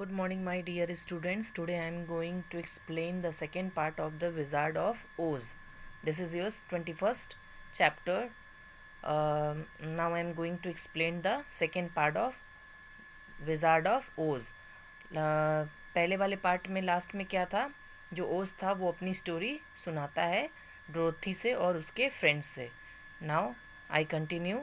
Good morning, my dear students. Today I am going to explain the second part of the Wizard of Oz. This is your 21st chapter. Now I am going to explain the second part of Wizard of Oz. पहले वाले part में last में क्या था, जो ओज था वो अपनी स्टोरी सुनाता है डोरथी से और उसके फ्रेंड्स से. Now I continue.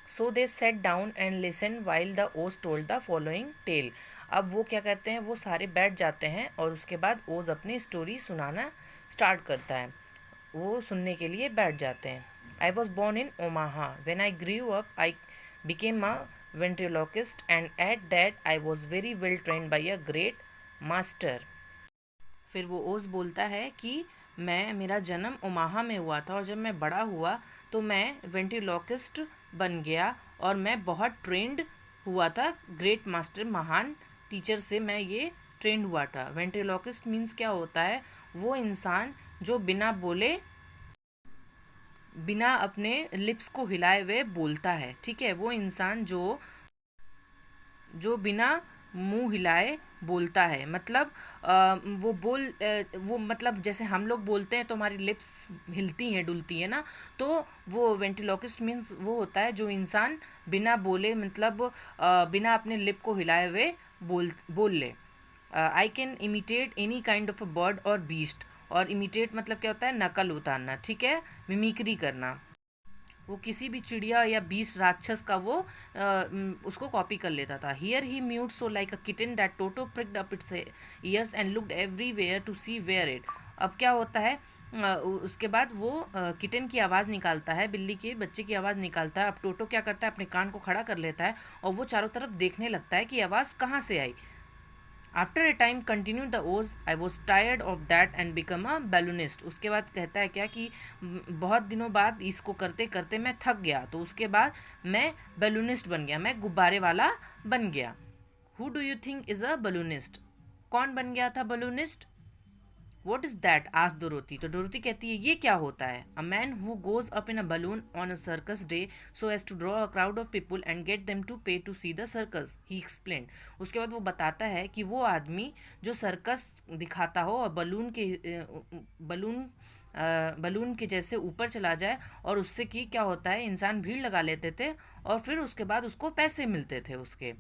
So they set down and listen while the ओज टोल्ड द फॉलोइंग टेल. अब वो क्या करते हैं, वो सारे बैठ जाते हैं और उसके बाद ओज अपनी स्टोरी सुनाना स्टार्ट करता है. वो सुनने के लिए बैठ जाते हैं. I was born in Omaha. When I grew up I became a ventriloquist and at that I was very well trained by a great master. फिर वो ओज बोलता है कि मेरा जन्म ओमाहा में हुआ था और जब मैं बड़ा हुआ तो मैं वेंट्रिलोकिस्ट बन गया और मैं बहुत ट्रेंड हुआ था ग्रेट मास्टर महान टीचर से मैं ये ट्रेंड हुआ था. वेंट्रिलोकिस्ट मीन्स क्या होता है, वो इंसान जो बिना बोले बिना अपने लिप्स को हिलाए हुए बोलता है. ठीक है, वो इंसान जो बिना मुंह हिलाए बोलता है. मतलब वो मतलब जैसे हम लोग बोलते हैं तो हमारी लिप्स हिलती हैं डुलती है ना, तो वो वेंट्रिलोकिस्ट मीन्स वो होता है जो इंसान बिना बोले मतलब बिना अपने लिप को हिलाए हुए बोल ले. I can imitate any kind of a bird और बीस्ट. और इमिटेट मतलब क्या होता है, नकल उतारना. ठीक है, मिमिक्री करना. वो किसी भी चिड़िया या बीस राक्षस का वो उसको कॉपी कर लेता था. Here he mewed so like a kitten that Toto pricked up its ears and looked everywhere to see where it. अब क्या होता है, उसके बाद वो किटन की आवाज़ निकालता है, बिल्ली के बच्चे की आवाज़ निकालता है. अब टोटो क्या करता है, अपने कान को खड़ा कर लेता है और वो चारों तरफ देखने लगता है कि आवाज़ कहाँ से आई. After a time continue the Oz I was tired of that and become a balloonist. उसके बाद कहता है क्या कि बहुत दिनों बाद इसको करते करते मैं थक गया तो उसके बाद मैं बैलूनिस्ट बन गया, मैं गुब्बारे वाला बन गया. Who do you think is a balloonist? कौन बन गया था बैलूनिस्ट? What is that? आज डोरोथी. तो डोरोथी कहती है ये क्या होता है? A man who goes up in a balloon on a circus day so as to draw a crowd of people and get them to pay to see the circus, he explain. उसके बाद वो बताता है कि वो आदमी जो circus दिखाता हो और बलून बलून के जैसे ऊपर चला जाए और उससे कि क्या होता है, इंसान भीड़ लगा लेते थे और फिर उसके बाद उसको पैसे मिलते थे उसके.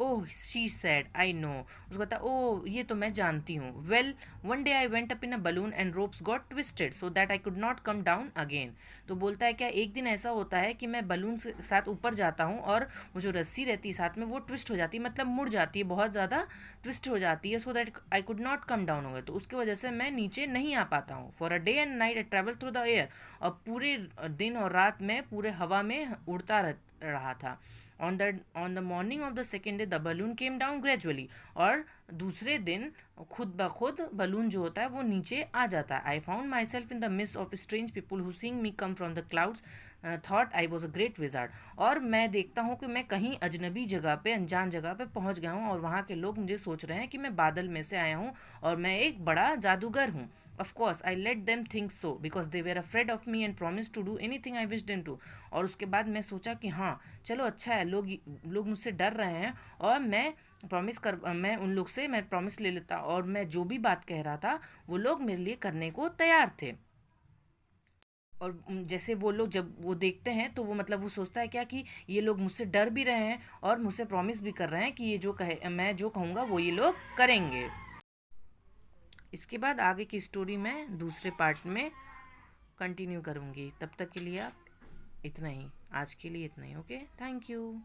ओह शी सैड आई नो. उसको कहता ओह ये तो मैं जानती हूँ. Well one day I went up in a balloon and ropes got twisted so that I could not come down again. तो बोलता है क्या, एक दिन ऐसा होता है कि मैं बलून के साथ ऊपर जाता हूँ और वो जो रस्सी रहती है साथ में वो ट्विस्ट हो जाती है, मतलब मुड़ जाती है, बहुत ज़्यादा ट्विस्ट हो जाती है, so that I could not come down हो गए. तो उसकी वजह से मैं नीचे नहीं आ पाता हूँ. For a day and night I travel through the air. और पूरे दिन और रात में पूरे हवा में उड़ता रहा था. On the morning of the second day the balloon came down gradually. और दूसरे दिन खुद ब खुद बलून जो होता है वो नीचे आ जाता है. I found my self in the mist of strange people who seeing me come from the clouds thought I was a great wizard. और मैं देखता हूँ कि मैं कहीं अजनबी जगह पे, अनजान जगह पे पहुँच गया हूँ और वहाँ के लोग मुझे सोच रहे हैं कि मैं बादल में से आया हूँ और मैं एक बड़ा जादूगर हूँ. Of course, I let them think so because they were afraid of me and promised to do anything I wished them to. और उसके बाद मैं सोचा कि हाँ चलो अच्छा है, लोग मुझसे डर रहे हैं और मैं उन लोग से मैं प्रॉमिस ले लेता और मैं जो भी बात कह रहा था वो लोग मेरे लिए करने को तैयार थे. और जैसे वो लोग जब वो देखते हैं तो वो मतलब वो सोचता है क्या कि ये लोग मुझसे डर भी रहे हैं और मुझसे प्रॉमिस भी कर रहे हैं कि ये जो कहे मैं जो कहूँगा वो ये लोग करेंगे. इसके बाद आगे की स्टोरी मैं दूसरे पार्ट में कंटिन्यू करूँगी. तब तक के लिए आप इतना ही, आज के लिए इतना ही. Okay, thank you.